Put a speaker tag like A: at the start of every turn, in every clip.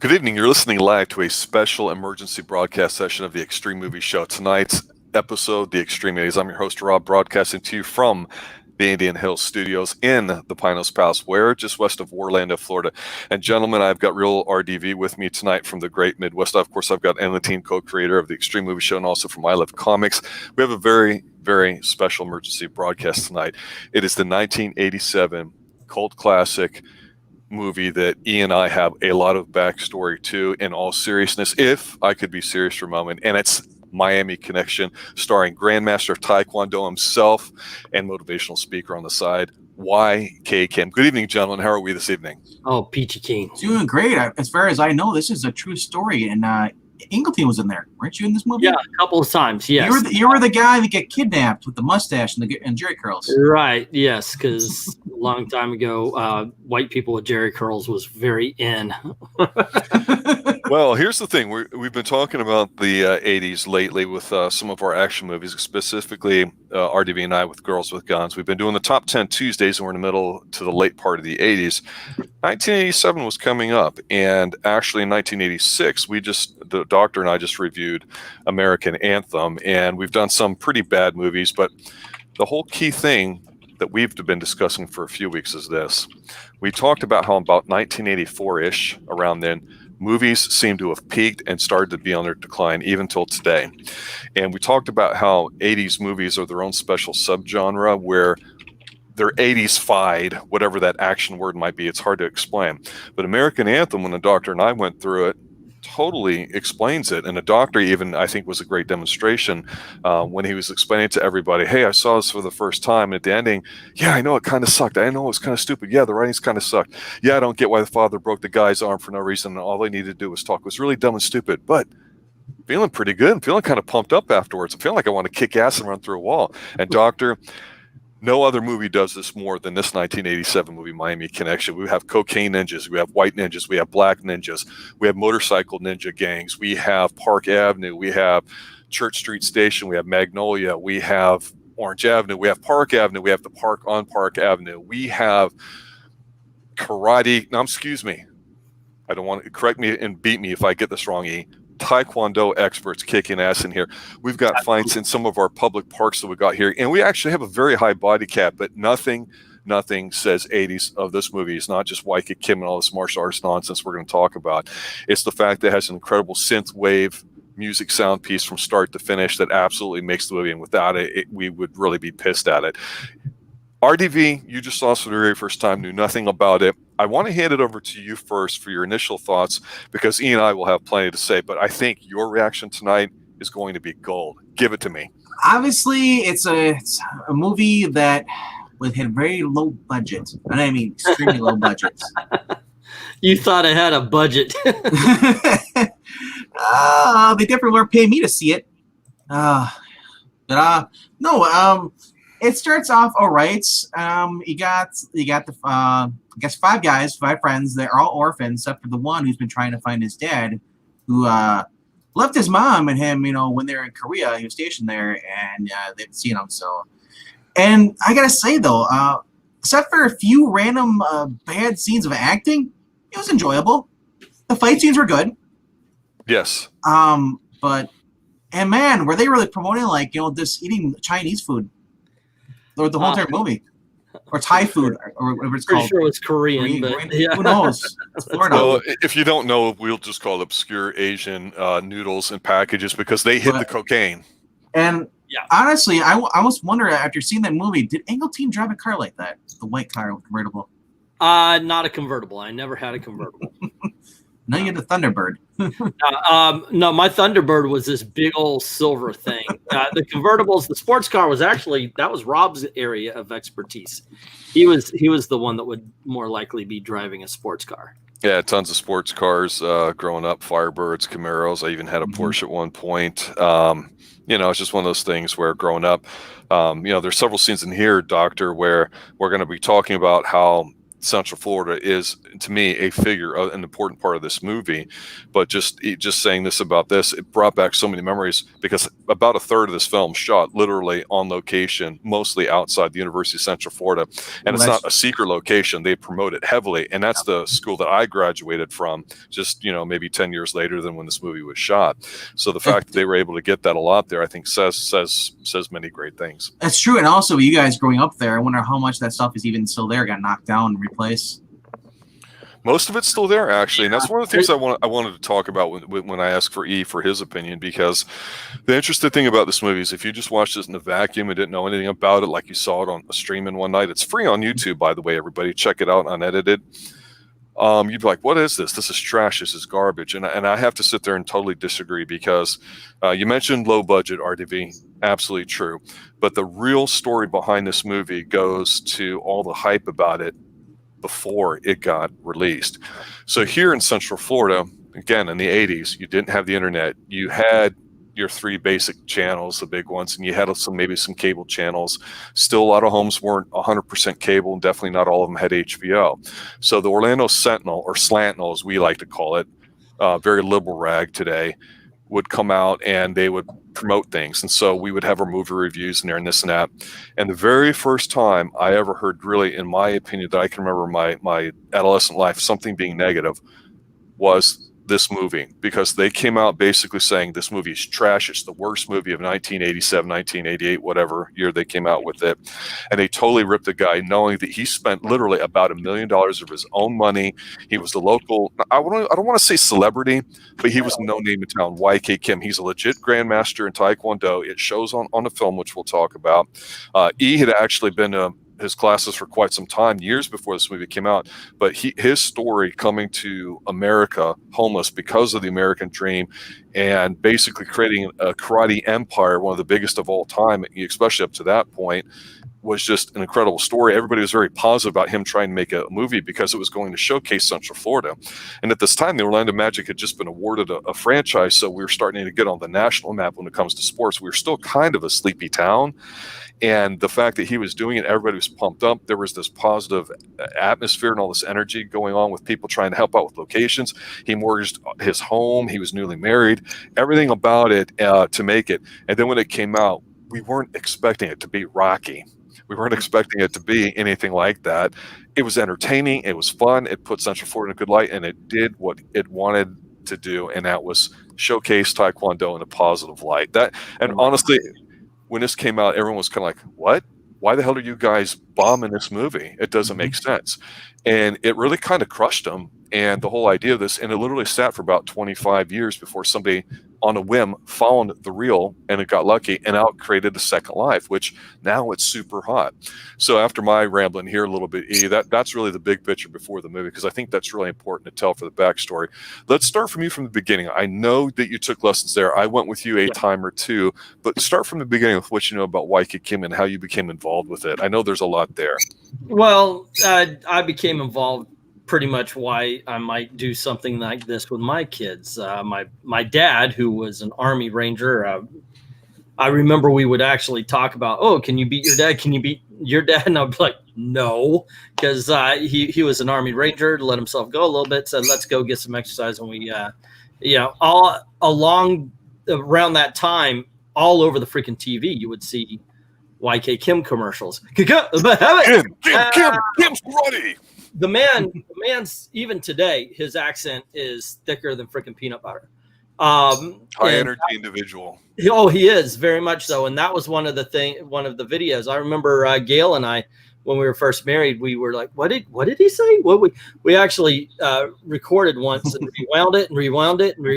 A: Good evening. You're listening live to a special emergency broadcast session of the Xtreme Movie Show. Tonight's episode, the Xtreme 80s. I'm your host, Rob, broadcasting to you from the Indian Hills Studios in the Pinos Palace, where just west of Orlando, Florida. And gentlemen, I've got real RDV with me tonight from the great Midwest. Of course, I've got Ann Latine, co-creator of the Xtreme Movie Show, and also from I Love Comics. We have a very, very special emergency broadcast tonight. It is the 1987 cult classic movie that Ian and I have a lot of backstory to, in all seriousness, if I could be serious for a moment, and it's Miami Connection, starring Grandmaster of Taekwondo himself and motivational speaker on the side, Y.K. Kim. Good evening, gentlemen. How are we this evening?
B: Oh, Peachy King.
C: Doing great. As far as I know, this is a true story, and Ingleton was in there. Weren't you in this movie?
B: Yeah, a couple of times, yes.
C: You were the guy that got kidnapped with the mustache and Jerry curls.
B: Right, yes, because a long time ago, white people with Jerry curls was very in.
A: Well, here's the thing. We've been talking about the 80s lately with some of our action movies, specifically RDV and I with Girls with Guns. We've been doing the top 10 Tuesdays, and we're in the middle to the late part of the 80s. 1987 was coming up, and actually in 1986, the doctor and I just reviewed American Anthem, and we've done some pretty bad movies, but the whole key thing that we've been discussing for a few weeks is this. We talked about how about 1984-ish, around then, movies seem to have peaked and started to be on their decline even till today. And we talked about how 80s movies are their own special subgenre where they're 80s-fied, whatever that action word might be. It's hard to explain. But American Anthem, when the doctor and I went through it, totally explains it. And the doctor even, I think, was a great demonstration when he was explaining to everybody, hey, I saw this for the first time. And at the ending, yeah, I know it kind of sucked. I know it was kind of stupid. Yeah, the writings kind of sucked. Yeah, I don't get why the father broke the guy's arm for no reason. And all they needed to do was talk. It was really dumb and stupid. But feeling pretty good. I'm feeling kind of pumped up afterwards. I'm feeling like I want to kick ass and run through a wall. And doctor, no other movie does this more than this 1987 movie, Miami Connection. We have cocaine ninjas, we have white ninjas, we have black ninjas, we have motorcycle ninja gangs, we have Park Avenue, we have Church Street Station, we have Magnolia, we have Orange Avenue, we have Park Avenue, we have the park on Park Avenue, we have karate. Now, excuse me, I don't want to correct me and beat me if I get this wrong, E. Taekwondo experts kicking ass in here. We've got fights in some of our public parks that we got here, and we actually have a very high body cap, but nothing says 80s of this movie. It's not just Y.K. Kim and all this martial arts nonsense we're going to talk about. It's the fact that it has an incredible synth wave music sound piece from start to finish that absolutely makes the movie, and without it, we would really be pissed at it. RDV, you just saw us for the very first time, knew nothing about it. I want to hand it over to you first for your initial thoughts, because Ian and I will have plenty to say, but I think your reaction tonight is going to be gold. Give it to me.
C: Obviously, it's a movie that had very low budget. And I mean, extremely low budget.
B: You thought it had a budget.
C: They definitely weren't paying me to see it. It starts off all right. You got the I guess five friends. They're all orphans, except for the one who's been trying to find his dad, who left his mom and him. When they were in Korea, he was stationed there, and they haven't seen him. So, and I gotta say though, except for a few random bad scenes of acting, it was enjoyable. The fight scenes were good.
A: Yes.
C: But man, were they really promoting this eating Chinese food? Or the whole entire movie, or Thai food, or whatever it's called.
B: Pretty sure it's Korean, but yeah.
C: Who knows? It's Florida.
A: Well, if you don't know, we'll just call it obscure Asian noodles and packages because they hid the cocaine.
C: And honestly, I almost wonder after seeing that movie, did Angleton drive a car like that? The white car convertible.
B: Not a convertible. I never had a convertible.
C: No, you had the Thunderbird.
B: No, my Thunderbird was this big old silver thing. The convertibles, the sports car was that was Rob's area of expertise. He was the one that would more likely be driving a sports car.
A: Yeah, tons of sports cars growing up, Firebirds, Camaros. I even had a Porsche at one point. It's just one of those things where growing up, there's several scenes in here, Doctor, where we're going to be talking about how Central Florida is, to me, a figure, an important part of this movie. But just saying this about this, it brought back so many memories, because about a third of this film shot literally on location, mostly outside the University of Central Florida. And it's not a secret location. They promote it heavily. And that's the school that I graduated from, just, maybe 10 years later than when this movie was shot. So the fact that they were able to get that a lot there, I think says many great things.
C: That's true. And also, you guys growing up there, I wonder how much that stuff is even still there, got knocked down and replaced.
A: Most of it's still there, actually, and that's one of the things I wanted to talk about when I asked for his opinion, because the interesting thing about this movie is if you just watched this in a vacuum and didn't know anything about it, like you saw it on a streaming one night, it's free on YouTube, by the way, everybody. Check it out, unedited. You'd be like, what is this? This is trash. This is garbage. And I have to sit there and totally disagree, because you mentioned low budget, RDV. Absolutely true. But the real story behind this movie goes to all the hype about it before it got released. So here in Central Florida, again, in the 80s, you didn't have the internet. You had your 3 basic channels, the big ones, and you had maybe some cable channels. Still, a lot of homes weren't 100% cable, and definitely not all of them had HBO. So the Orlando Sentinel, or Slantinel as we like to call it, very liberal rag today, would come out and they would promote things. And so we would have our movie reviews in there and this and that. And the very first time I ever heard, really, in my opinion, that I can remember my adolescent life, something being negative, was this movie, because they came out basically saying this movie is trash. It's the worst movie of 1987, 1988, whatever year they came out with it. And they totally ripped the guy, knowing that he spent literally about $1 million of his own money. He was the local, I don't want to say celebrity, but he was no name in town, YK Kim. He's a legit grandmaster in Taekwondo. It shows on the film, which we'll talk about. E had actually been his classes for quite some time, years before this movie came out. But his story coming to America homeless because of the American dream, and basically creating a karate empire, one of the biggest of all time, especially up to that point, was just an incredible story. Everybody was very positive about him trying to make a movie because it was going to showcase Central Florida. And at this time, the Orlando Magic had just been awarded a franchise, so we were starting to get on the national map when it comes to sports. We were still kind of a sleepy town. And the fact that he was doing it, everybody was pumped up. There was this positive atmosphere and all this energy going on with people trying to help out with locations. He mortgaged his home. He was newly married. Everything about it to make it. And then when it came out, we weren't expecting it to be Rocky. We weren't expecting it to be anything like that. It was entertaining. It was fun. It put Central Florida in a good light, and it did what it wanted to do, and that was showcase Taekwondo in a positive light. And honestly, when this came out, everyone was kind of like, what? Why the hell are you guys bombing this movie? It doesn't make sense. And it really kind of crushed them, and the whole idea of this, and it literally sat for about 25 years before somebody on a whim found the reel, and it got lucky and out created a second life, which now it's super hot. So after my rambling here a little bit, that's really the big picture before the movie, because I think that's really important to tell for the backstory. Let's start from you from the beginning. I know that you took lessons there. I went with you a time or two, but start from the beginning with what you know about YK Kim and how you became involved with it. I know there's a lot there.
B: Well, I became involved pretty much why I might do something like this with my kids. My dad, who was an Army Ranger, I remember we would actually talk about, oh, can you beat your dad? Can you beat your dad? And I'd be like, no, because he was an Army Ranger, let himself go a little bit, said, let's go get some exercise. And we, all along around that time, all over the freaking TV, you would see YK Kim commercials. Kim's
A: karate.
B: The man's, even today, his accent is thicker than freaking peanut butter.
A: High energy individual.
B: He is very much so. And that was one of the videos. I remember Gail and I, when we were first married, we were like, what did he say? We actually recorded once and rewound it. And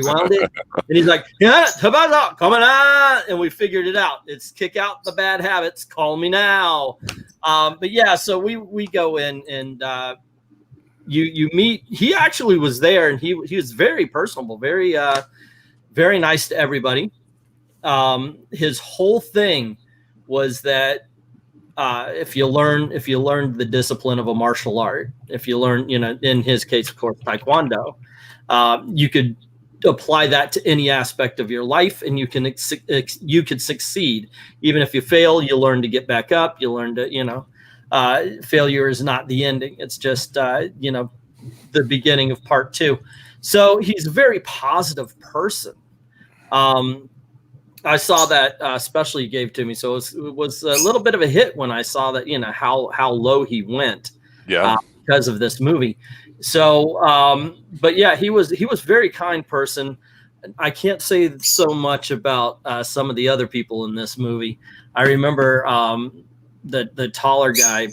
B: he's like, yeah, how about that? Coming out. And we figured it out. It's kick out the bad habits. Call me now. But yeah, so we go in and you meet. He actually was there, and he was very personable, very very nice to everybody. His whole thing was that if you learn the discipline of a martial art, if you learn, in his case, of course, Taekwondo, you could apply that to any aspect of your life, and you could succeed. Even if you fail, you learn to get back up. You learn to, failure is not the ending. It's just, the beginning of part 2. So he's a very positive person. I saw that special you gave to me, so it was a little bit of a hit when I saw that, how low he went, because of this movie. So, but yeah, he was very kind person. I can't say so much about some of the other people in this movie. I remember the taller guy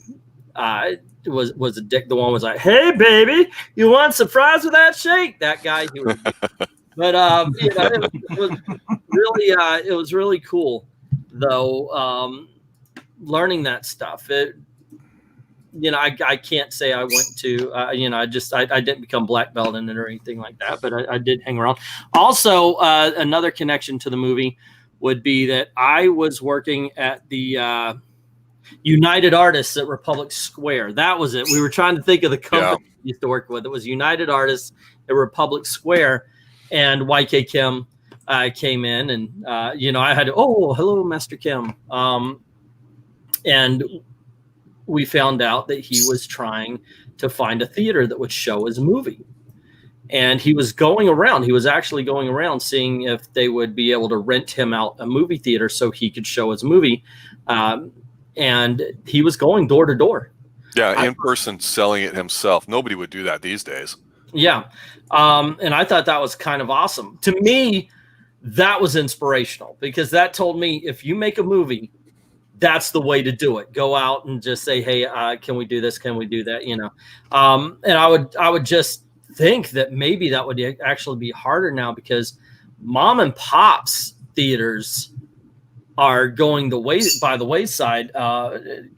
B: was a dick. The one was like, "Hey, baby, you want some fries with that shake?" That guy, he was. But it was really cool, though. Learning that stuff. I can't say I went to, I didn't become black belt in it or anything like that, but I did hang around. Also, another connection to the movie would be that I was working at the United Artists at Republic Square. That was it. We were trying to think of the company we used to work with. It was United Artists at Republic Square, and YK Kim came in, and I had to, hello, Master Kim, and we found out that he was trying to find a theater that would show his movie. And he was actually going around seeing if they would be able to rent him out a movie theater so he could show his movie. And he was going door to door.
A: Yeah, in person selling it himself. Nobody would do that these days.
B: Yeah. And I thought that was kind of awesome. To me, that was inspirational, because that told me, if you make a movie, that's the way to do it. Go out and just say, "Hey, can we do this? Can we do that?" And I would just think that maybe that would actually be harder now, because mom and pops theaters are going by the wayside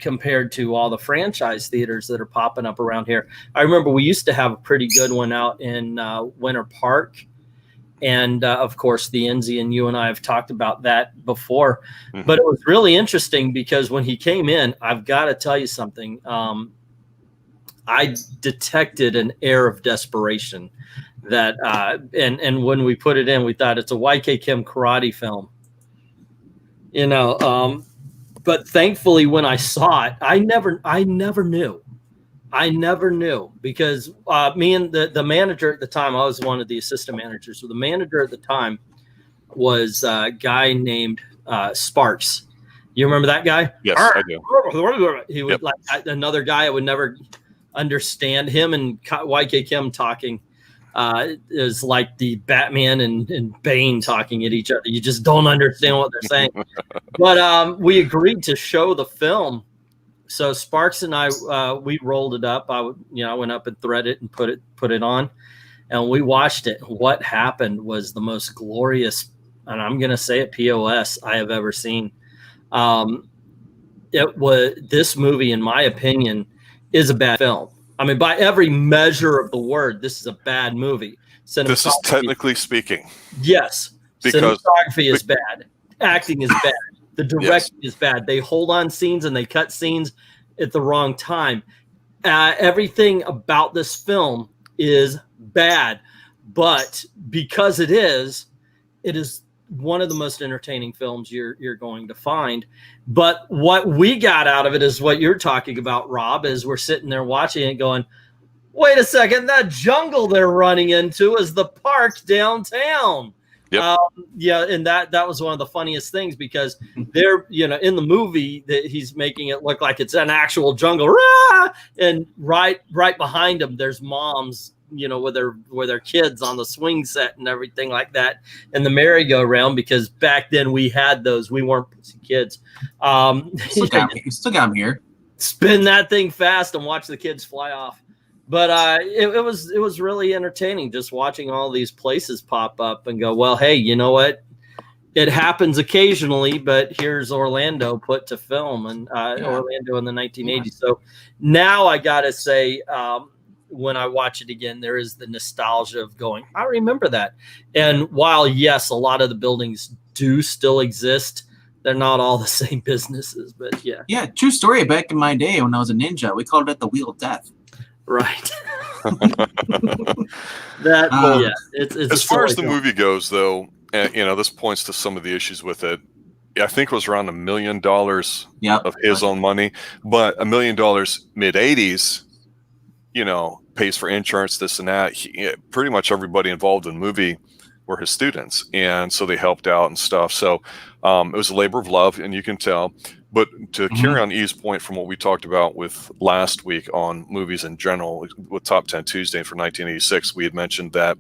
B: compared to all the franchise theaters that are popping up around here. I remember we used to have a pretty good one out in Winter Park. And of course, the Enzi, and you and I have talked about that before. Mm-hmm. But it was really interesting, because when he came in, I've got to tell you something. I detected an air of desperation that, and when we put it in, we thought it's a YK Kim karate film. But thankfully, when I saw it, I never knew. I never knew, because me and the manager at the time, I was one of the assistant managers. So the manager at the time was a guy named Sparks. You remember that guy?
A: Yes, I do.
B: He was like another guy. I would never understand him, and YK Kim talking is like the Batman and Bane talking at each other. You just don't understand what they're saying. But we agreed to show the film. So Sparks and I, we rolled it up. I went up and threaded it and put it on, and we watched it. What happened was the most glorious, and I'm going to say it, POS I have ever seen. This movie, in my opinion, is a bad film. I mean, by every measure of the word, this is a bad movie.
A: This is technically speaking.
B: Yes. Because cinematography is bad. Acting is bad. The directing is bad. They hold on scenes and they cut scenes at the wrong time. Everything about this film is bad, but because it is one of the most entertaining films you're going to find. But what we got out of it is what you're talking about, Rob, is we're sitting there watching it going, wait a second, that jungle they're running into is the park downtown. Yep. And that was one of the funniest things, because they're, in the movie that he's making it look like it's an actual jungle, and right behind him there's moms, with their kids on the swing set and everything like that, and the merry-go-round, because back then we had those. We weren't pussy kids.
C: Still got them here.
B: Spin that thing fast and watch the kids fly off. But it was really entertaining just watching all these places pop up and go, well, hey, you know what? It happens occasionally, but here's Orlando put to film, and Orlando in the 1980s. So now I got to say, when I watch it again, there is the nostalgia of going, I remember that. And while, yes, a lot of the buildings do still exist, they're not all the same businesses, but yeah.
C: Yeah, true story. Back in my day when I was a ninja, we called it the Wheel of Death.
B: Right.
A: It's as far as the movie goes, though, this points to some of the issues with it. I think it was around $1 million
C: Yep.
A: of his own money, but $1 million mid '80s, pays for insurance, this and that. Pretty much everybody involved in the movie were his students, and so they helped out and stuff. So it was a labor of love, and you can tell. But to carry on E's point from what we talked about with last week on movies in general, with Top 10 Tuesday for 1986, we had mentioned that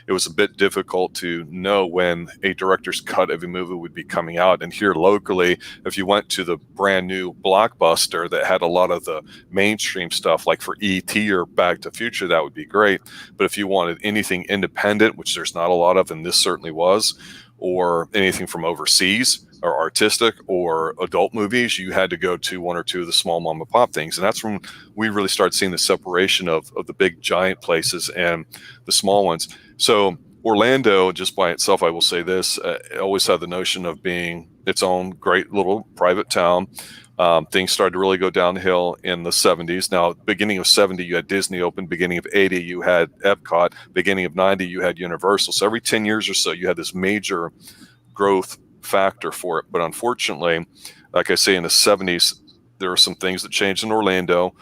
A: it was a bit difficult to know when a director's cut of a movie would be coming out. And here locally, if you went to the brand new Blockbuster that had a lot of the mainstream stuff, like for E.T. or Back to the Future, that would be great. But if you wanted anything independent, which there's not a lot of, and this certainly was, or anything from overseas or artistic or adult movies, you had to go to one or two of the small mom and pop things. And that's when we really started seeing the separation of the big giant places and the small ones. So Orlando, just by itself, I will say this, always had the notion of being its own great little private town. Things started to really go downhill in the 70s. Now, beginning of 70, you had Disney open. Beginning of 80, you had Epcot. Beginning of 90, you had Universal. So every 10 years or so, you had this major growth factor for it. But unfortunately, like I say, in the 70s, there were some things that changed in Orlando.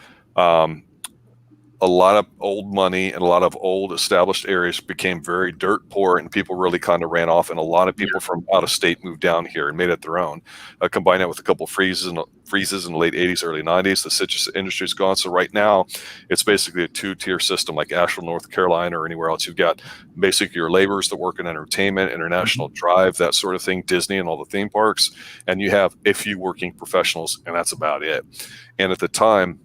A: A lot of old money and a lot of old established areas became very dirt poor, and people really kind of ran off. And a lot of people from out of state moved down here and made it their own. Combine that with a couple of freezes in the late 80s, early 90s, the citrus industry is gone. So right now, it's basically a two-tier system like Asheville, North Carolina, or anywhere else. You've got basically your laborers that work in entertainment, International Drive, that sort of thing, Disney and all the theme parks. And you have a few working professionals, and that's about it. And at the time,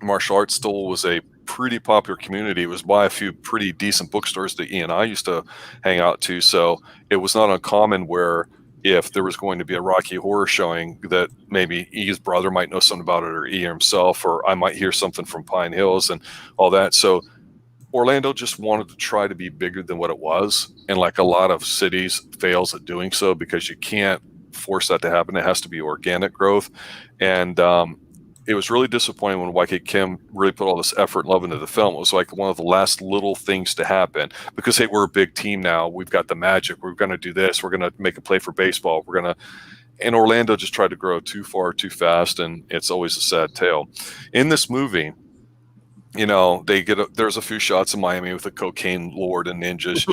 A: martial arts still was a pretty popular community. It was by a few pretty decent bookstores that E and I used to hang out to. So it was not uncommon where if there was going to be a Rocky Horror showing, that maybe E's brother might know something about it, or E himself, or I might hear something from Pine Hills and all that. So Orlando just wanted to try to be bigger than what it was. And like a lot of cities fails at doing so, because you can't force that to happen. It has to be organic growth. And it was really disappointing when YK Kim really put all this effort and love into the film. It was like one of the last little things to happen, because, hey, we're a big team now. We've got the magic. We're going to do this. We're going to make a play for baseball. And Orlando just tried to grow too far, too fast. And it's always a sad tale. In this movie, there's a few shots in Miami with the cocaine lord and ninjas.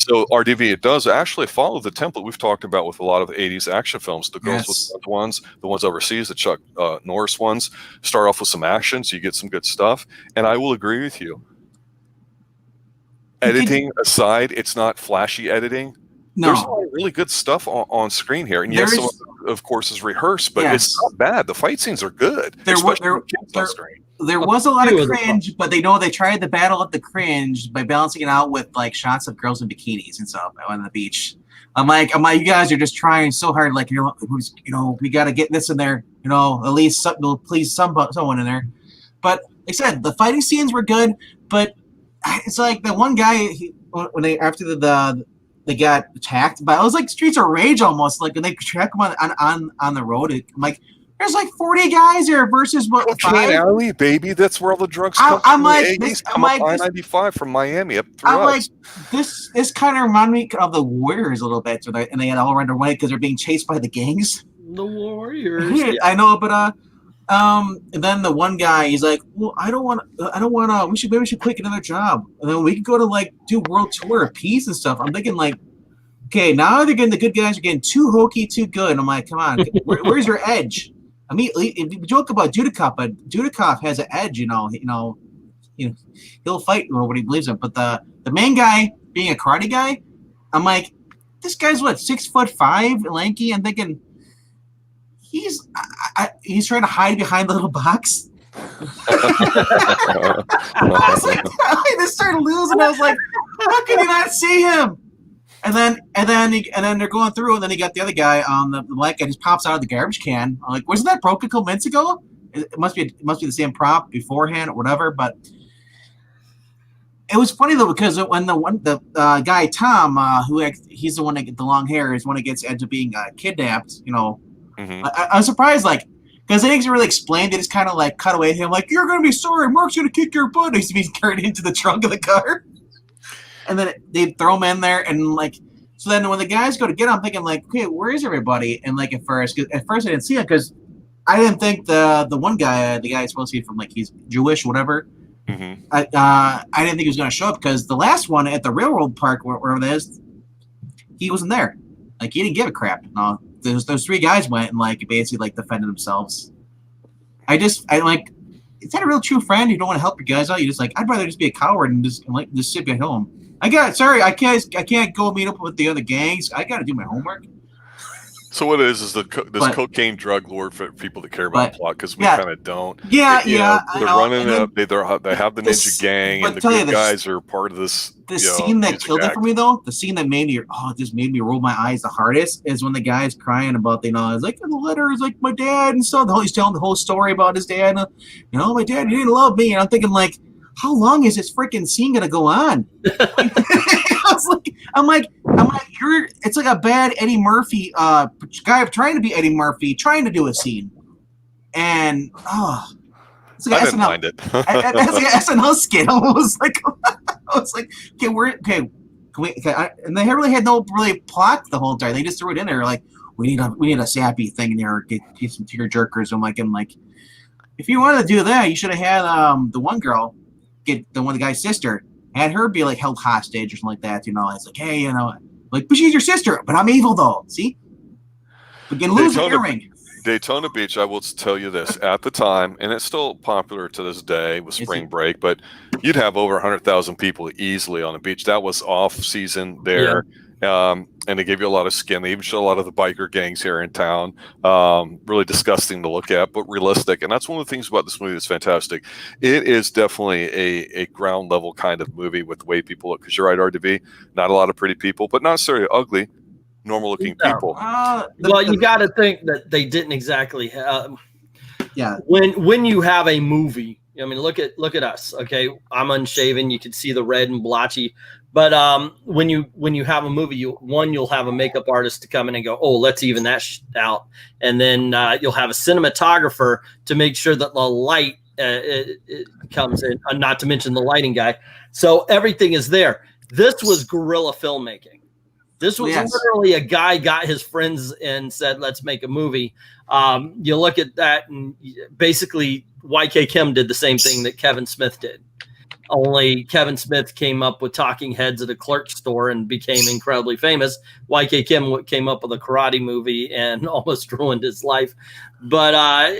A: So RDV, it does actually follow the template we've talked about with a lot of the 80s action films. The Girls with Guns, the ones overseas, the Chuck Norris ones, start off with some action, so you get some good stuff. And I will agree with you. Editing aside, it's not flashy editing.
C: No.
A: There's a lot of really good stuff on screen here. And yes, some of course, is rehearsed, but it's not bad. The fight scenes are good, especially with kids on screen.
C: There was a lot of cringe, but they tried to battle up the cringe by balancing it out with like shots of girls in bikinis and stuff on the beach. I'm like, you guys are just trying so hard. Like, we got to get this in there. At least please someone in there. But like I said, the fighting scenes were good, but it's like the one guy after they got attacked, but it was like Streets of Rage almost. Like when they track them on the road, I'm like, there's like 40 guys here versus what?
A: Cocaine Alley, baby. That's where all the drugs come from. I'm like, I-95 from Miami up through us.
C: Like, this kind of reminded me of the Warriors a little bit, and they all run away because they're being chased by the gangs.
B: The Warriors.
C: I know, but and then the one guy, he's like, well, I don't want to. Maybe we should pick another job, and then we could go to like do world tour of peace and stuff. I'm thinking like, okay, now they're getting the good guys are getting too hokey, too good. And I'm like, come on, where's your edge? I mean, we joke about Dudikoff, but Dudikoff has an edge, he'll fight nobody believes him. But the main guy, being a karate guy, I'm like, this guy's what, 6'5", lanky. I'm thinking he's trying to hide behind the little box. I was like, I just started losing. I was like, how can you not see him? And then they're going through, and then you got the other guy on the black guy just pops out of the garbage can. I'm like, wasn't that broken a couple minutes ago? It must be the same prop beforehand or whatever. But it was funny though, because when the guy Tom, he's the one that gets the long hair, is one that ends up being kidnapped. I was surprised, like, because they didn't really explain. They just kind of like cut away to him, like, you're gonna be sorry, Mark's gonna kick your butt. He's being carried into the trunk of the car. And then they throw him in there, and like, So then when the guys go to get him, I'm thinking like, okay, where is everybody? And like at first I didn't see him because I didn't think the one guy, the guy is supposed to be from like he's Jewish, whatever.
A: Mm-hmm.
C: I didn't think he was going to show up because the last one at the railroad park, wherever that is, he wasn't there. Like he didn't give a crap. No, those three guys went and like basically like defended themselves. I like, is that a real true friend? You don't want to help your guys out. You just like, I'd rather just be a coward and just sit at home. I can't go meet up with the other gangs. I got to do my homework.
A: So what it is this cocaine drug lord for people that care about plot, because we kind of don't.
C: Yeah.
A: They're running up. They have the ninja gang, and the good guys are part of this.
C: The scene that killed it for me, though, the scene that just made me roll my eyes the hardest is when the guy's crying about, it's like the letter is like my dad and stuff. He's telling the whole story about his dad. My dad, he didn't love me, and I'm thinking like, how long is this freaking scene gonna go on? I'm like, it's like a bad Eddie Murphy guy trying to be Eddie Murphy, trying to do a scene, and it's like
A: I didn't mind it.
C: It's like an SNL skit. I was like, okay, and they really had no plot the whole time. They just threw it in there like, we need a sappy thing in there, get some tear jerkers. I'm like, if you wanted to do that, you should have had the one girl get the guy's sister, had her be like held hostage or something like that. It's like, hey, like, but she's your sister, but I'm evil though. See, we can lose an earring.
A: Daytona Beach, I will tell you this, at the time, and it's still popular to this day with spring break, but you'd have over 100,000 people easily on the beach. That was off season there. Yeah. And they gave you a lot of skin. They even show a lot of the biker gangs here in town. Really disgusting to look at, but realistic. And that's one of the things about this movie that's fantastic. It is definitely a ground level kind of movie with the way people look. Because you're right, RDB, not a lot of pretty people, but not necessarily ugly, normal looking people.
B: Well, you got to think that they didn't exactly have. Yeah. When you have a movie, I mean, look at us. Okay, I'm unshaven. You can see the red and blotchy. But when you have a movie, you'll have a makeup artist to come in and go, oh, let's even that out, and then you'll have a cinematographer to make sure that the light it comes in. Not to mention the lighting guy. So everything is there. This was guerrilla filmmaking. This was literally a guy got his friends and said, let's make a movie. You look at that, and basically YK Kim did the same thing that Kevin Smith did. Only Kevin Smith came up with talking heads at a clerk store and became incredibly famous. YK Kim came up with a karate movie and almost ruined his life. But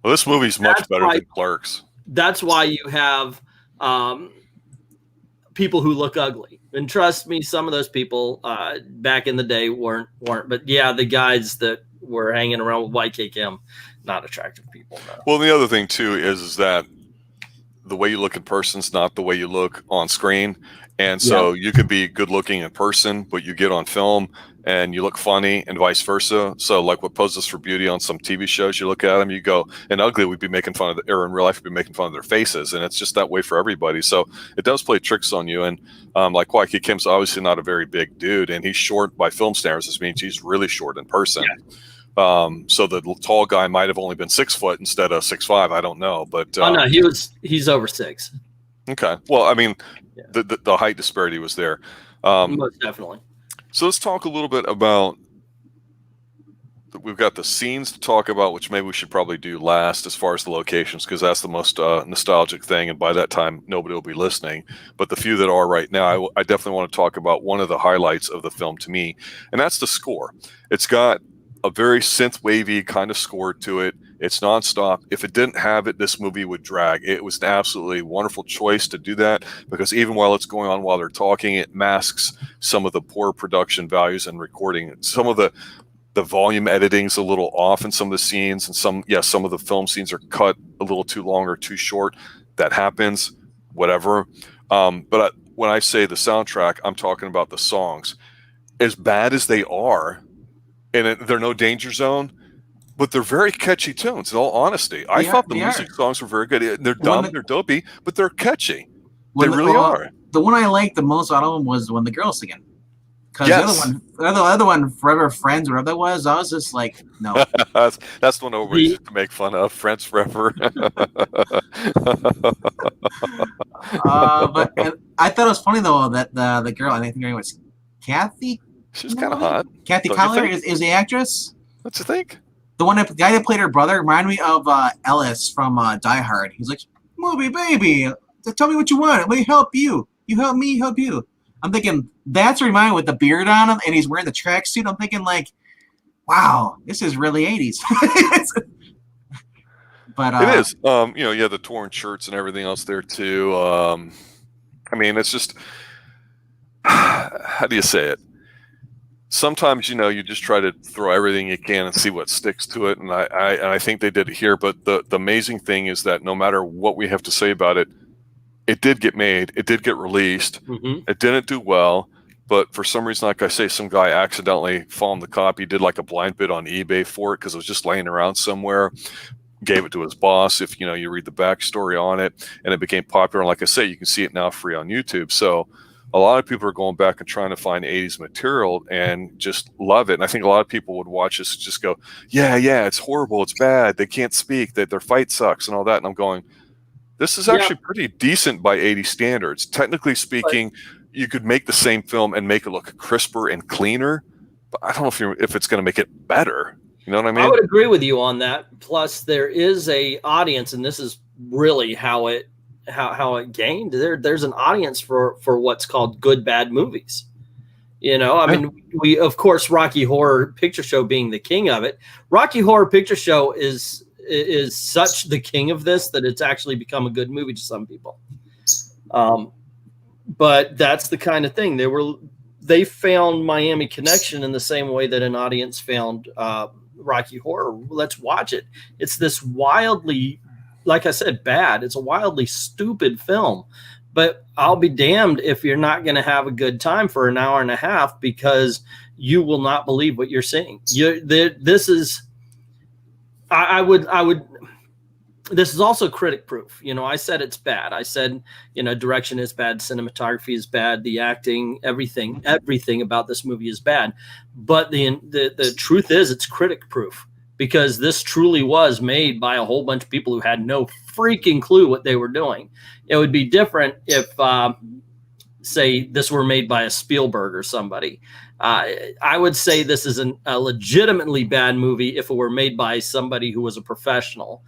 A: this movie's much better than Clerks.
B: That's why you have people who look ugly. And trust me, some of those people back in the day weren't. But yeah, the guys that were hanging around with YK Kim, not attractive people. No.
A: Well, the other thing too is that the way you look in person is not the way you look on screen. And so you could be good looking in person, but you get on film and you look funny and vice versa. So like what poses for beauty on some TV shows, you look at them, you go, and ugly, we'd be making fun of or in real life, we'd be making fun of their faces. And it's just that way for everybody. So it does play tricks on you. And like YK Kim's obviously not a very big dude, and he's short by film standards. This means he's really short in person. Yeah. So the tall guy might have only been 6 foot instead of 6'5". I don't know, but
B: no, he's over 6.
A: Okay, well, I mean, the height disparity was there.
B: Most definitely.
A: So let's talk a little bit about. We've got the scenes to talk about, which maybe we should probably do last as far as the locations, because that's the most nostalgic thing, and by that time nobody will be listening. But the few that are right now, I definitely want to talk about one of the highlights of the film to me, and that's the score. It's got a very synth wavy kind of score to it. It's nonstop. If it didn't have it, this movie would drag. It was an absolutely wonderful choice to do that, because even while it's going on while they're talking, it masks some of the poor production values and recording. Some of the volume editing's a little off in some of the scenes, and some of the film scenes are cut a little too long or too short. That happens, whatever. But when I say the soundtrack, I'm talking about the songs. As bad as they are, and they're no danger zone, but they're very catchy tunes. In all honesty, I thought the music songs were very good. They're dumb, they're dopey, but they're catchy. They really are.
C: The one I liked the most out of them was when the girls singing. Because the other one, Forever Friends, whatever that was, I was just like, no.
A: That's the one over used to make fun of. Friends Forever.
C: But I thought it was funny though that the girl, I think her name was Kathy.
A: She's kind of hot.
C: Kathy
A: Don't you
C: Collier
A: think?
C: is the actress.
A: What you think?
C: The guy that played her brother reminded me of Ellis from Die Hard. He's like, movie baby, tell me what you want. Let me help you. You help me, help you. I'm thinking that's reminding with the beard on him, and he's wearing the tracksuit. I'm thinking like, wow, this is really 80s. But
A: It is. The torn shirts and everything else there too. I mean, it's just how do you say it? Sometimes you just try to throw everything you can and see what sticks to it, and I think they did it here. But the amazing thing is that no matter what we have to say about it, it did get made, it did get released.
B: Mm-hmm.
A: It didn't do well, but for some reason, like I say, some guy accidentally found the copy, did like a blind bid on eBay for it because it was just laying around somewhere. Gave it to his boss. If you read the backstory on it, and it became popular. And like I say, you can see it now free on YouTube. So a lot of people are going back and trying to find 80s material and just love it. And I think a lot of people would watch this and just go, yeah, it's horrible, it's bad, they can't speak, that their fight sucks and all that. And I'm going, this is actually pretty decent by 80 standards. Technically speaking, you could make the same film and make it look crisper and cleaner, but I don't know if it's going to make it better. You know what I mean?
B: I would agree with you on that. Plus, there is a audience, and this is really how it gained. There's an audience for what's called good bad movies. I mean, we of course Rocky Horror Picture Show being the king of it. Rocky Horror Picture Show is such the king of this that it's actually become a good movie to some people. But that's the kind of thing they found Miami Connection in the same way that an audience found Rocky Horror. Let's watch it. It's this wildly, like I said, bad. It's a wildly stupid film, but I'll be damned if you're not going to have a good time for an hour and a half because you will not believe what you're seeing. This is also critic proof. I said it's bad. I said, direction is bad. Cinematography is bad. The acting, everything about this movie is bad. But the truth is it's critic proof because this truly was made by a whole bunch of people who had no freaking clue what they were doing. It would be different if, say, this were made by a Spielberg or somebody. I would say this is a legitimately bad movie if it were made by somebody who was a professional,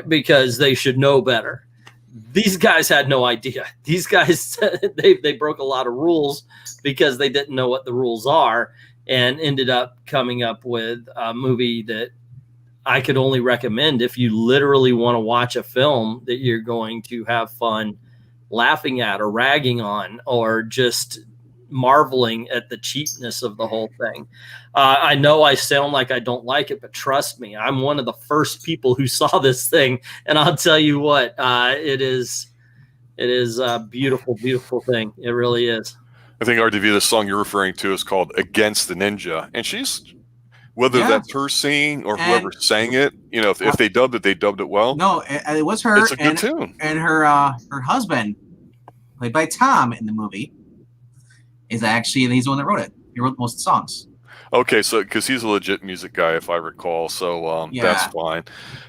B: because they should know better. These guys had no idea. These guys, they broke a lot of rules because they didn't know what the rules are and ended up coming up with a movie that I could only recommend if you literally want to watch a film that you're going to have fun laughing at or ragging on or just marveling at the cheapness of the whole thing. I know I sound like I don't like it, but trust me, I'm one of the first people who saw this thing, and I'll tell you what, it is a beautiful, beautiful thing. It really is.
A: I think RDV, the song you're referring to is called Against the Ninja. And she's, whether that's her singing or whoever sang it, if they dubbed it, they dubbed it well.
C: No, it was her.
A: It's a good tune.
C: And her husband, played by Tom in the movie, is actually, he's the one that wrote it. He wrote most of the songs.
A: Okay, so because he's a legit music guy, if I recall, so that's fine.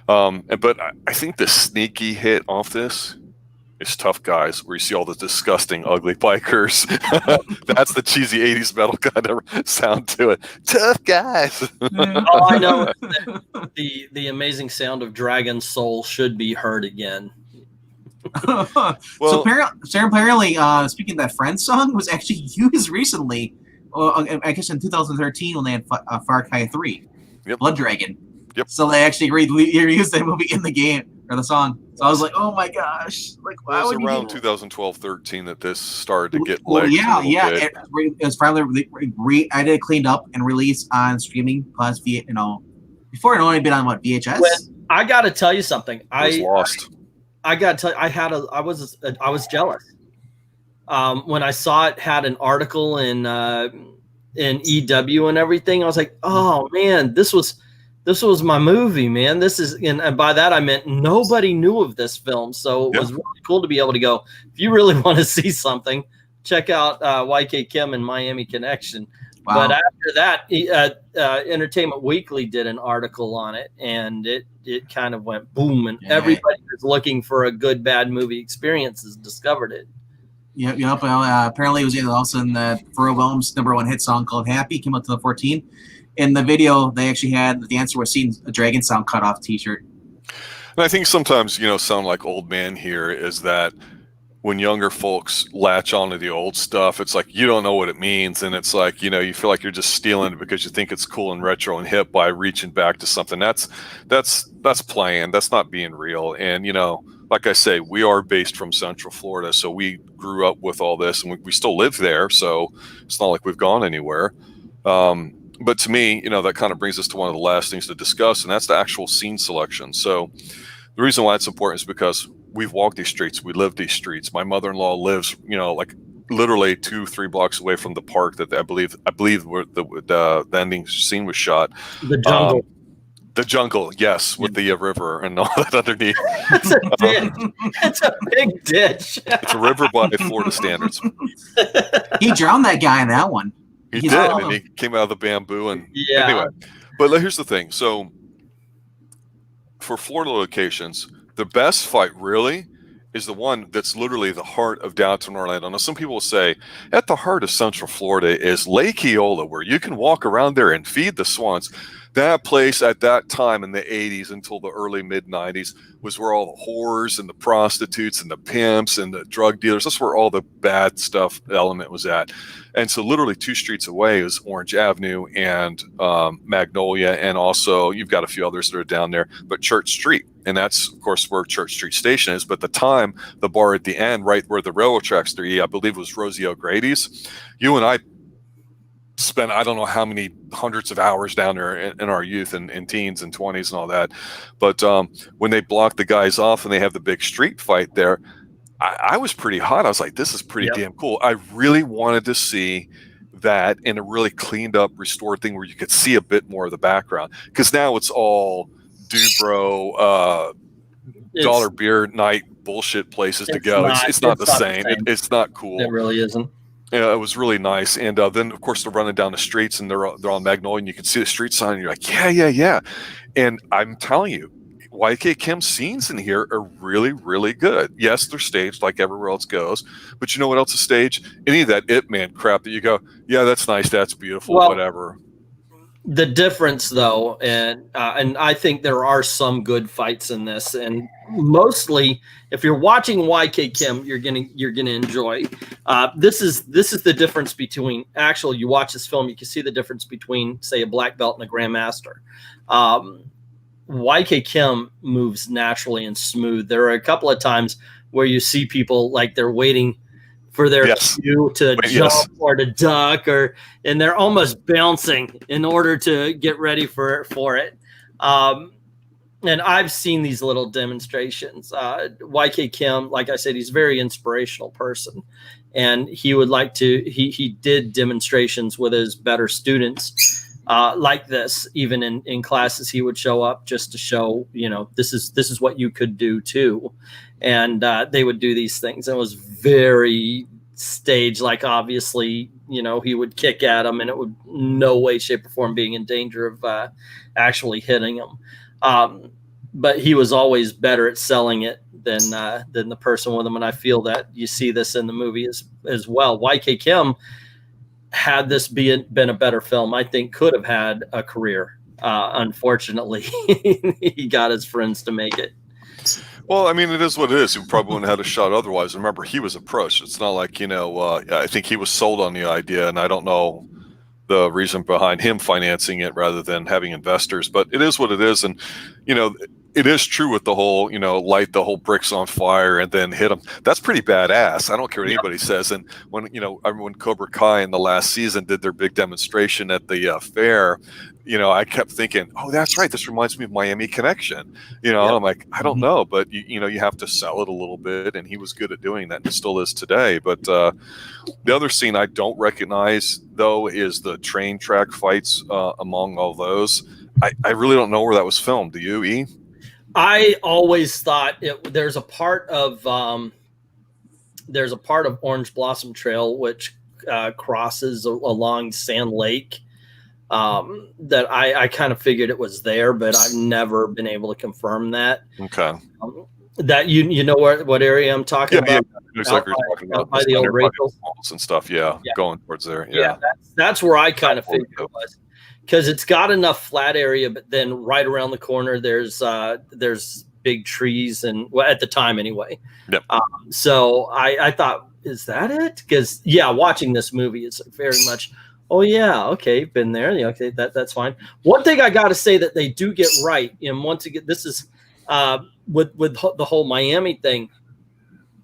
A: But I think the sneaky hit off this is Tough Guys, where you see all the disgusting, ugly bikers. That's the cheesy 80s metal kind of sound to it. Tough Guys.
B: All I know is the amazing sound of Dragon Soul should be heard again.
C: So apparently, speaking of that Friends song, was actually used recently, I guess in 2013 when they had Far Cry 3, Blood Dragon.
A: Yep.
C: So they actually reused that movie in the game or the song. So I was like, oh my gosh! Like, why would you do that?
A: It was around 2012-13 that this started to get legs.
C: It was finally edited, cleaned up, and released on streaming plus before it only been on VHS.
B: I got to tell you something.
A: I was lost.
B: I got to tell you, I was jealous. When I saw it had an article in EW and everything, I was like, oh man, this was my movie, man. This is, and by that I meant nobody knew of this film, so it was really cool to be able to go, if you really want to see something, check out YK Kim and Miami Connection. Wow. But after that, Entertainment Weekly did an article on it, and it kind of went boom, and everybody who's looking for a good bad movie experience has discovered it.
C: Apparently, it was also in the Pharrell Williams' #1 hit song called "Happy." Came out to the 14. In the video, they actually had the dancer was seeing a Dragon Sound cut off T-shirt.
A: And I think sometimes, sound like old man here is that when younger folks latch onto the old stuff, it's like you don't know what it means, and it's like you feel like you're just stealing it because you think it's cool and retro and hip by reaching back to something. That's playing. That's not being real. And like I say, we are based from Central Florida, so we grew up with all this, and we still live there. So it's not like we've gone anywhere. But to me, that kind of brings us to one of the last things to discuss, and that's the actual scene selection. So the reason why it's important is because we've walked these streets. We live these streets. My mother-in-law lives, like literally 2-3 blocks away from the park that I believe where the ending scene was shot.
B: The jungle.
A: The jungle, yes, with the river and all that underneath.
B: It's a ditch. It's a big ditch.
A: It's a river by Florida standards.
C: He drowned that guy in that one.
A: He did, and he came out of the bamboo. And anyway, but here's the thing. So for Florida locations, the best fight really is the one that's literally the heart of downtown Orlando. Now, some people will say at the heart of Central Florida is Lake Eola, where you can walk around there and feed the swans. That place at that time in the 80s until the early mid-90s was where all the whores and the prostitutes and the pimps and the drug dealers, that's where all the bad stuff element was at. And so literally 2 streets away is Orange Avenue and Magnolia, and also you've got a few others that are down there, but Church Street. And that's, of course, where Church Street Station is. But at the time, the bar at the end, right where the railroad tracks are, I believe it was Rosie O'Grady's. You and I spent I don't know how many hundreds of hours down there in our youth and teens and 20s and all that. But when they block the guys off and they have the big street fight there, I was pretty hot. I was like, this is pretty damn cool. I really wanted to see that in a really cleaned up, restored thing where you could see a bit more of the background. Because now it's all Dubro, dollar beer night bullshit places to go. It's not the same. It's not cool.
B: It really isn't.
A: Yeah, it was really nice. And then, of course, they're running down the streets, and they're on Magnolia, and you can see the street sign, and you're like, yeah. And I'm telling you, YK Kim's scenes in here are really, really good. Yes, they're staged like everywhere else goes, but you know what else is staged? Any of that It Man crap that you go, yeah, that's nice, that's beautiful, whatever.
B: The difference, though, and I think there are some good fights in this, and mostly, if you're watching YK Kim, you're gonna enjoy. This is the difference between you watch this film, you can see the difference between, say, a black belt and a grandmaster. YK Kim moves naturally and smooth. There are a couple of times where you see people like they're waiting for their cue to jump or to duck, and they're almost bouncing in order to get ready for it. And I've seen these little demonstrations. YK Kim, like I said, he's a very inspirational person, and he would like to. He did demonstrations with his better students. Like this, even in classes, he would show up just to show, this is what you could do too. And they would do these things. It was very staged, like obviously, he would kick at them and it would no way, shape or form being in danger of actually hitting them. But he was always better at selling it than the person with him. And I feel that you see this in the movie as well. YK Kim, had this been a better film, I think could have had a career. Unfortunately, he got his friends to make it.
A: Well, I mean, it is what it is. He probably wouldn't have had a shot otherwise. Remember, he was approached. It's not like, I think he was sold on the idea, and I don't know the reason behind him financing it rather than having investors, but it is what it is. And, it is true with the whole, light the whole bricks on fire and then hit them. That's pretty badass. I don't care what anybody says. And when, when Cobra Kai in the last season did their big demonstration at the fair, I kept thinking, oh, that's right. This reminds me of Miami Connection. I'm like, I don't know, but you have to sell it a little bit. And he was good at doing that and still is today. But the other scene I don't recognize, though, is the train track fights among all those. I really don't know where that was filmed. Do you, E?
B: I always thought there's a part of Orange Blossom Trail which crosses along Sand Lake that I kind of figured it was there, but I've never been able to confirm that.
A: Okay.
B: That you know what area I'm talking
A: Yeah,
B: about?
A: I know exactly what you're talking about.
B: By the old Rachel's
A: Malls and stuff. Yeah, going towards there.
B: Yeah, that's where I kind of figured it was, because it's got enough flat area, but then right around the corner there's big trees, and well, at the time anyway.
A: Yep.
B: So I thought, is that it? Because watching this movie is very much, oh yeah, okay, been there. Yeah, okay, that's fine. One thing I got to say that they do get right, and once again, this is with the whole Miami thing.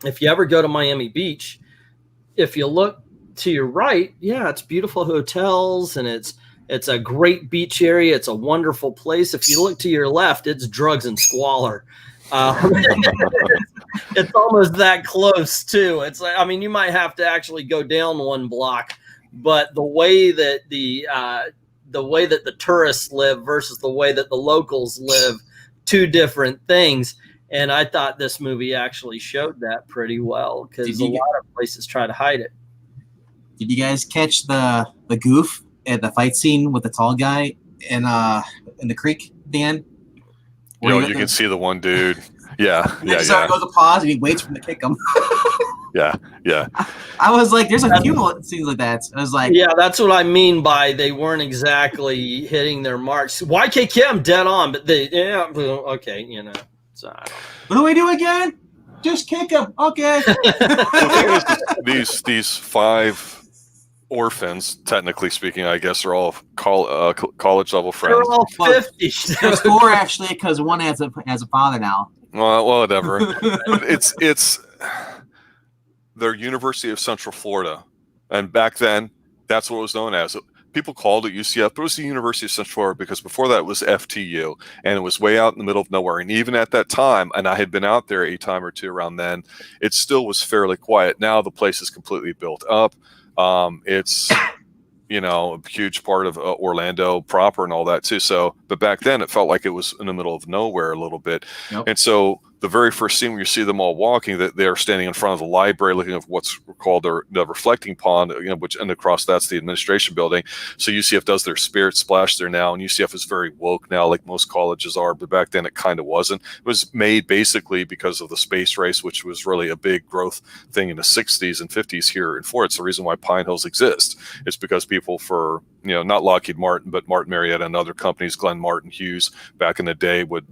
B: If you ever go to Miami Beach, if you look to your right, it's beautiful hotels, and it's a great beach area. It's a wonderful place. If you look to your left, it's drugs and squalor. It's almost that close too. It's like, I mean, you might have to actually go down one block, but the way that the tourists live versus the way that the locals live, two different things. And I thought this movie actually showed that pretty well, because a lot of places try to hide it.
C: Did you guys catch the goof at the fight scene with the tall guy in the creek, Dan?
A: You can see the one dude. Yeah.
C: Goes to pause and he waits for him to kick him.
A: Yeah.
C: I was like, there's a few scenes like that. I was like,
B: yeah, that's what I mean by they weren't exactly hitting their marks. YKK, dead on, but okay, So I don't know.
C: What do we do again? Just kick him. Okay.
A: These 5 orphans, technically speaking, I guess, are all college level friends.
B: They're all 50.
C: There's 4 actually, because one has a father now.
A: Well, whatever. it's their University of Central Florida, and back then that's what it was known as. People called it UCF, but it was the University of Central Florida, because before that it was FTU, and it was way out in the middle of nowhere. And even at that time, and I had been out there a time or two around then, it still was fairly quiet. Now the place is completely built up. It's a huge part of Orlando proper and all that too. So, but back then it felt like it was in the middle of nowhere a little bit. Yep. And so the very first scene where you see them all walking, that they're standing in front of the library looking at what's called the reflecting pond, which, and across that's the administration building. So UCF does their spirit splash there now, and UCF is very woke now, like most colleges are, but back then it kind of wasn't. It was made basically because of the space race, which was really a big growth thing in the 60s and 50s here in Florida. It's the reason why Pine Hills exists. It's because people for, not Lockheed Martin, but Martin Marietta and other companies, Glenn Martin Hughes, back in the day would,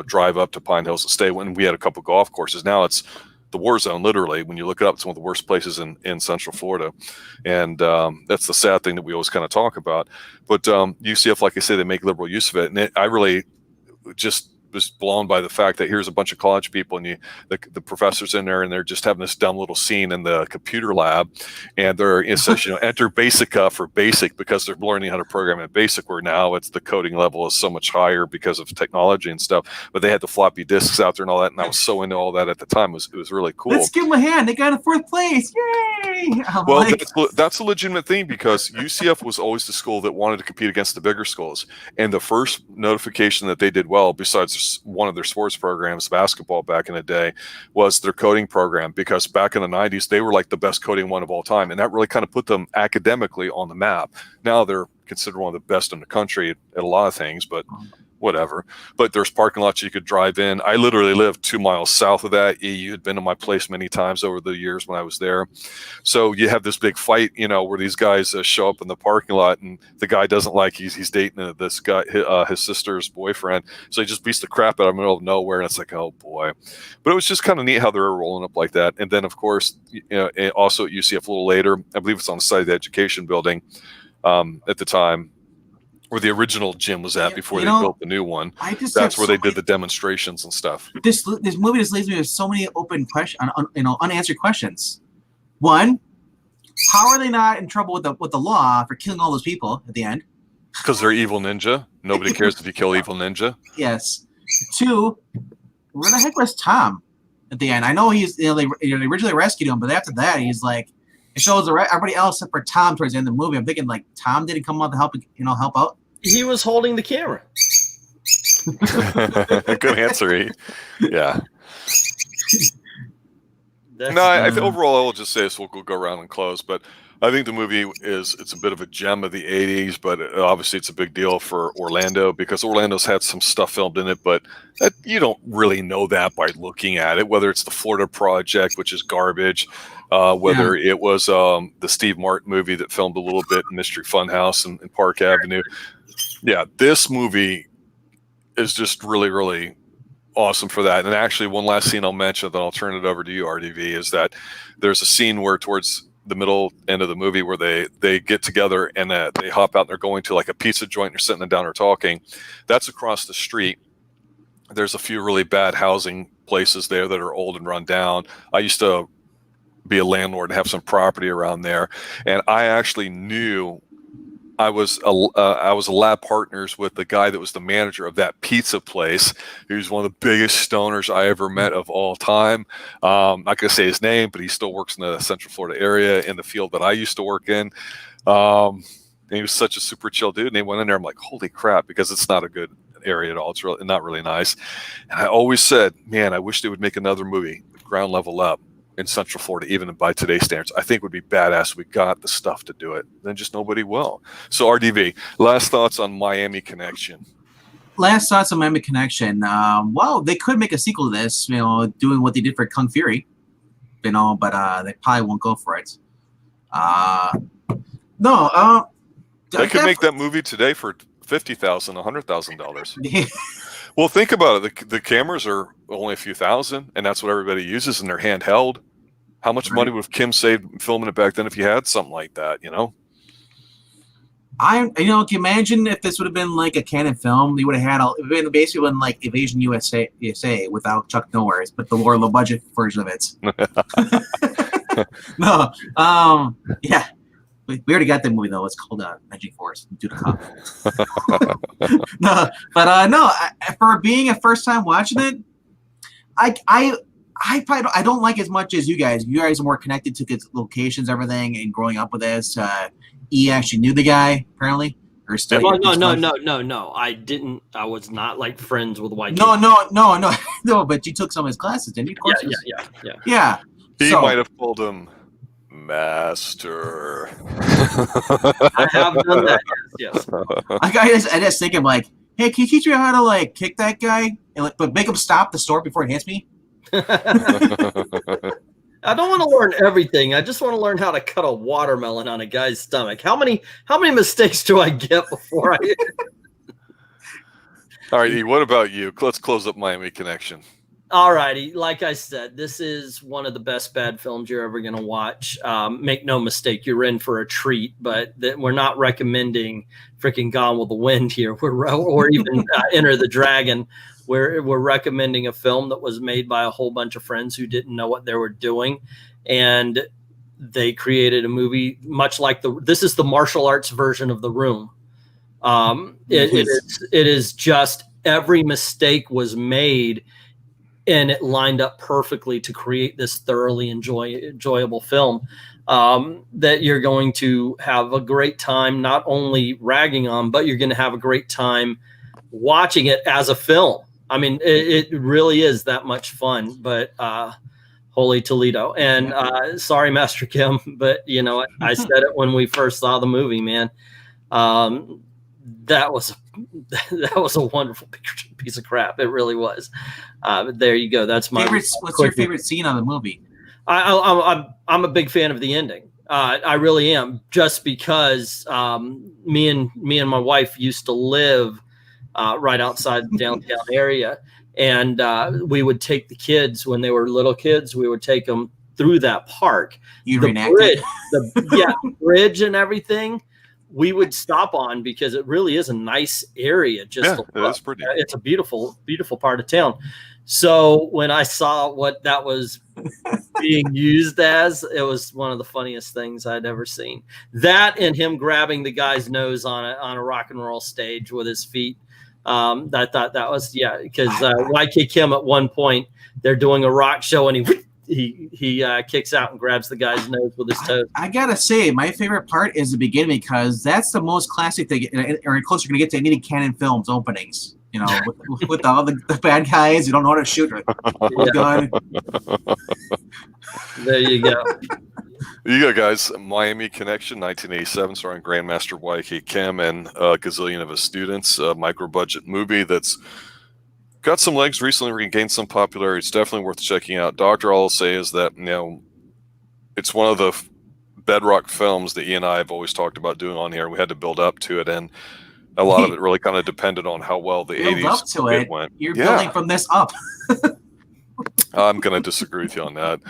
A: drive up to Pine Hills to stay when we had a couple golf courses. Now it's the war zone, literally. When you look it up, it's one of the worst places in Central Florida. And that's the sad thing that we always kind of talk about. But UCF, like I say, they make liberal use of it. And I really just was blown by the fact that here's a bunch of college people, and the professors in there, and they're just having this dumb little scene in the computer lab, and it says, enter Basica for basic, because they're learning how to program in BASIC, where now it's the coding level is so much higher because of technology and stuff. But they had the floppy disks out there and all that, and I was so into all that at the time. It was really cool.
C: Let's give them a hand. They got a 4th place. Yay!
A: That's a legitimate thing, because UCF was always the school that wanted to compete against the bigger schools. And the first notification that they did well, besides one of their sports programs, basketball back in the day, was their coding program, because back in the 90s they were like the best coding one of all time, and that really kind of put them academically on the map. Now they're considered one of the best in the country at a lot of things, but whatever. But there's parking lots you could drive in. I literally lived 2 miles south of that. You had been to my place many times over the years when I was there. So you have this big fight, where these guys show up in the parking lot, and the guy doesn't like he's dating this guy, his sister's boyfriend. So he just beats the crap out of him in the middle of nowhere, and it's like, oh boy. But it was just kind of neat how they were rolling up like that. And then of course, also at UCF a little later, I believe it's on the side of the education building at the time, where the original gym was at before they built the new one. That's where they did the demonstrations and stuff.
C: This movie just leaves me with so many open questions, unanswered questions. One, how are they not in trouble with the law for killing all those people at the end?
A: Because they're evil ninja. Nobody cares if you kill evil ninja.
C: Yes. 2, where the heck was Tom at the end? I know he's they originally rescued him, but after that he's like, it shows everybody else except for Tom towards the end of the movie. I'm thinking, like, Tom didn't come out to help out.
B: He was holding the camera.
A: Good answer. Yeah. No, I think overall, I'll just say this. We'll go around and close. But I think the movie it's a bit of a gem of the '80s, but obviously it's a big deal for Orlando because Orlando's had some stuff filmed in it, but you don't really know that by looking at it. Whether it's the Florida Project, which is garbage, whether it was the Steve Martin movie that filmed a little bit in Mystery Funhouse in Park Avenue. Yeah, this movie is just really, really awesome for that. And actually, one last scene I'll mention, then I'll turn it over to you, RDV, is that there's a scene where towards the middle end of the movie where they get together and they hop out and they're going to like a pizza joint and they're sitting down or talking. That's across the street. There's a few really bad housing places there that are old and run down. I used to be a landlord and have some property around there. And I actually knew I was a lab partners with the guy that was the manager of that pizza place. He was one of the biggest stoners I ever met of all time. Not going to say his name, but he still works in the Central Florida area in the field that I used to work in. And he was such a super chill dude. And they went in there. I'm like, holy crap, because it's not a good area at all. It's really not really nice. And I always said, man, I wish they would make another movie, Ground Level Up, in Central Florida, even by today's standards. I think would be badass. We got the stuff to do it. Then just nobody will. So RDV, last thoughts on Miami Connection.
C: Last thoughts on Miami Connection. Well, they could make a sequel to this, doing what they did for Kung Fury, but they probably won't go for it.
A: They could make that movie today for $50,000, $100,000. Well, think about it. The cameras are only a few thousand, and that's what everybody uses, and they're handheld. How much money would Kim save filming it back then if you had something like that?
C: Can you imagine if this would have been like a Canon film? You would have had basically been like Invasion USA without Chuck Norris, but the low budget version of it. Yeah. We already got that movie though. It's called Magic Force. Do the cop. For being a first time watching it, I don't like as much as you guys. You guys are more connected to its locations, everything, and growing up with this. E actually knew the guy apparently. Or
B: No. I didn't. I was not like friends with white.
C: No. But you took some of his classes, didn't you? Yeah.
A: He might have pulled him. Master.
B: I have done that. Yes.
C: I just think I'm like, hey, can you teach me how to like kick that guy and but make him stop the store before he hits me?
B: I don't want to learn everything. I just want to learn how to cut a watermelon on a guy's stomach. How many mistakes do I get before I?
A: All right, E, what about you? Let's close up Miami Connection.
B: All righty. Like I said, this is one of the best bad films you're ever going to watch. Make no mistake, you're in for a treat, but we're not recommending freaking Gone with the Wind here or even Enter the Dragon. We're recommending a film that was made by a whole bunch of friends who didn't know what they were doing. And they created a movie much like this is the martial arts version of The Room. It is just every mistake was made and it lined up perfectly to create this thoroughly enjoyable film that you're going to have a great time, not only ragging on, but you're going to have a great time watching it as a film. I mean, it really is that much fun, but holy Toledo. And sorry, Master Kim, but I said it when we first saw the movie, man. That was a wonderful piece of crap. It really was. There you go. That's my
C: favorite. What's your favorite scene on the movie?
B: I'm a big fan of the ending. I really am, just because me and my wife used to live right outside the downtown area, and we would take the kids when they were little kids. We would take them through that park.
C: You reenacted
B: the bridge and everything. We would stop on because it really is a nice area.
A: It's pretty.
B: It's a beautiful, beautiful part of town. So when I saw what that was being used as, it was one of the funniest things I'd ever seen. That and him grabbing the guy's nose on a rock and roll stage with his feet. I thought that was because YK Kim at one point they're doing a rock show and he kicks out and grabs the guy's nose with his toes.
C: I gotta say, my favorite part is the beginning because that's the most classic thing, or closer you're gonna get to any Canon Films openings. you know, with all the bad guys who don't know how to shoot a gun.
B: There you go.
A: You go, guys. Miami Connection, 1987, starring Grandmaster YK Kim and a gazillion of his students. A micro-budget movie that's got some legs, recently regained some popularity. It's definitely worth checking out. Doctor, all I'll say is that, it's one of the bedrock films that Ian and I have always talked about doing on here. We had to build up to it, and a lot of it really kind of depended on how well the
C: Build
A: 80s
C: up to it
A: went.
C: You're building from this up.
A: I'm going to disagree with you on that.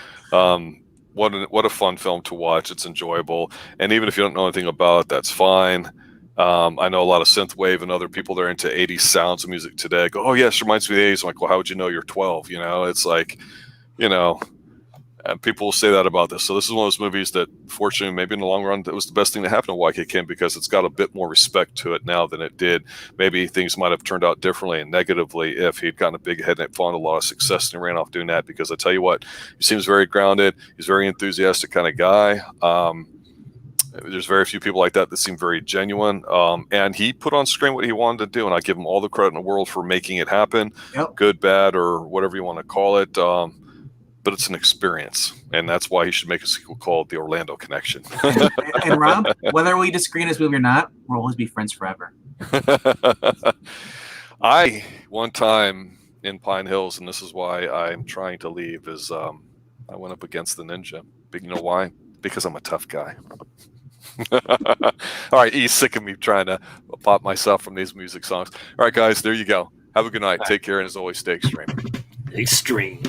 A: What a fun film to watch. It's enjoyable. And even if you don't know anything about it, that's fine. I know a lot of synthwave and other people that are into 80s sounds of music today go, oh, yes, reminds me of the 80s. I'm like, well, how would you know you're 12? It's like, and people will say that about this. So this is one of those movies that, fortunately, maybe in the long run, that was the best thing to happen to YK Kim, because it's got a bit more respect to it now than it did. Maybe things might have turned out differently and negatively if he'd gotten a big head and found a lot of success and ran off doing that. Because I tell you what, he seems very grounded. He's a very enthusiastic kind of guy. There's very few people like that seem very genuine. And he put on screen what he wanted to do, and I give him all the credit in the world for making it happen.
C: Yep.
A: Good, bad, or whatever you want to call it. But it's an experience, and that's why he should make a sequel called The Orlando Connection.
C: And Rob, whether we disagree on this movie or not, we'll always be friends forever.
A: I, one time in Pine Hills, and this is why I'm trying to leave, is I went up against the Ninja. But you know why? Because I'm a tough guy. All right, he's sick of me trying to pop myself from these music songs. All right, guys, there you go. Have a good night. Take care, and as always, stay extreme.
B: Extreme.